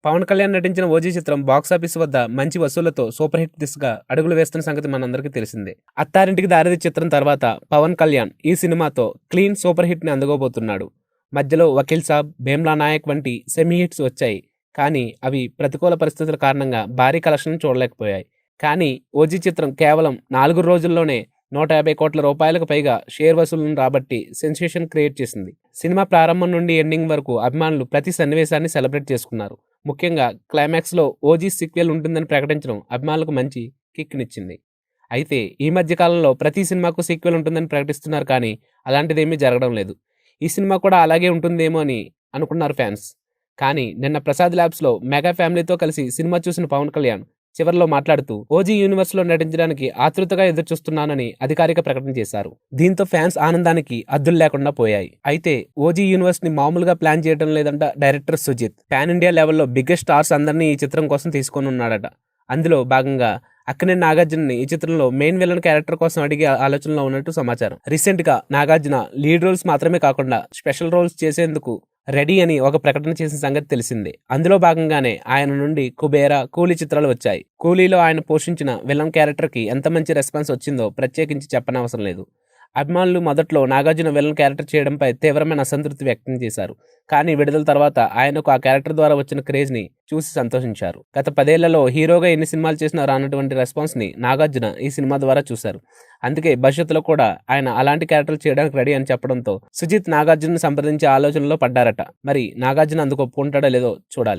పవన్ కళ్యాణ్ నటించిన ఓజీ చిత్రం బాక్సాఫీస్ వద్ద మంచి వసూళ్లతో సూపర్ హిట్ దిశగా అడుగులు వేస్తున్న సంగతి మనందరికీ తెలిసిందే. అత్తారింటికి దారిది చిత్రం తర్వాత పవన్ కళ్యాణ్ ఈ సినిమాతో క్లీన్ సూపర్ హిట్ ని అందుకోబోతున్నాడు. మధ్యలో వకీల్ సాబ్, భీమ్లా నాయక్ వంటి సెమీ హిట్స్ వచ్చాయి. కానీ అవి ప్రతికూల పరిస్థితుల కారణంగా భారీ కలెక్షన్ చూడలేకపోయాయి. కానీ ఓజీ చిత్రం కేవలం 4 రోజుల్లోనే 150 కోట్ల రూపాయలకు పైగా షేర్ వసూళ్లను రాబట్టి సెన్సేషన్ క్రియేట్ చేసింది. సినిమా ప్రారంభం నుండి ఎండింగ్ వరకు అభిమానులు ప్రతి సన్నివేశాన్ని సెలబ్రేట్ చేసుకున్నారు. ముఖ్యంగా క్లైమాక్స్లో ఓజీ సీక్వెల్ ఉంటుందని ప్రకటించడం అభిమానులకు మంచి కిక్నిచ్చింది. అయితే ఈ మధ్య కాలంలో ప్రతి సినిమాకు సీక్వెల్ ఉంటుందని ప్రకటిస్తున్నారు, కానీ అలాంటిదేమీ జరగడం లేదు. ఈ సినిమా కూడా అలాగే ఉంటుందేమో అని అనుకున్నారు ఫ్యాన్స్. కానీ నిన్న ప్రసాద్ ల్యాబ్స్లో మెగా ఫ్యామిలీతో కలిసి సినిమా చూసిన పవన్ కళ్యాణ్ చివర్లో మాట్లాడుతూ ఓజీ యూనివర్స్ లో నటించడానికి ఆతృతగా ఎదురుచూస్తున్నానని అధికారిక ప్రకటన చేశారు. దీంతో ఫ్యాన్స్ ఆనందానికి అద్దులు లేకుండా పోయాయి. అయితే ఓజీ యూనివర్స్ ని మామూలుగా ప్లాన్ చేయడం లేదంట డైరెక్టర్ సుజిత్. పాన్ ఇండియా లెవెల్లో బిగ్గెస్ట్ స్టార్స్ అందరినీ ఈ చిత్రం కోసం తీసుకొని ఉన్నాడట. అందులో భాగంగా అక్కినేని నాగార్జునని ఈ చిత్రంలో మెయిన్ విలన్ క్యారెక్టర్ కోసం అడిగే ఆలోచనలో ఉన్నట్టు సమాచారం. రీసెంట్ గా నాగార్జున లీడ్ రోల్స్ మాత్రమే కాకుండా స్పెషల్ రోల్స్ చేసేందుకు రెడీ అని ఒక ప్రకటన చేసిన సంగతి తెలిసిందే. అందులో భాగంగానే ఆయన నుండి కుబేరా, కూలీ చిత్రాలు వచ్చాయి. కూలీలో ఆయన పోషించిన విలన్ క్యారెక్టర్ కి ఎంత మంచి రెస్పాన్స్ వచ్చిందో ప్రత్యేకించి చెప్పనవసరం లేదు. అభిమానులు మొదట్లో నాగార్జున విలన్ క్యారెక్టర్ చేయడంపై తీవ్రమైన అసంతృప్తి వ్యక్తం చేశారు. కానీ విడుదల తర్వాత ఆయనకు ఆ క్యారెక్టర్ ద్వారా వచ్చిన క్రేజ్ ని చూసి సంతోషించారు. గత 10 ఏళ్లలో హీరోగా ఎన్ని సినిమాలు చేసినా రానటువంటి రెస్పాన్స్ ని నాగార్జున ఈ సినిమా ద్వారా చూశారు. అందుకే భవిష్యత్తులో కూడా ఆయన అలాంటి క్యారెక్టర్లు చేయడానికి రెడీ అని చెప్పడంతో సుజిత్ నాగార్జున సంప్రదించే ఆలోచనలో పడ్డారట. మరి నాగార్జున అందుకు ఒప్పుకుంటాడో లేదో చూడాలి.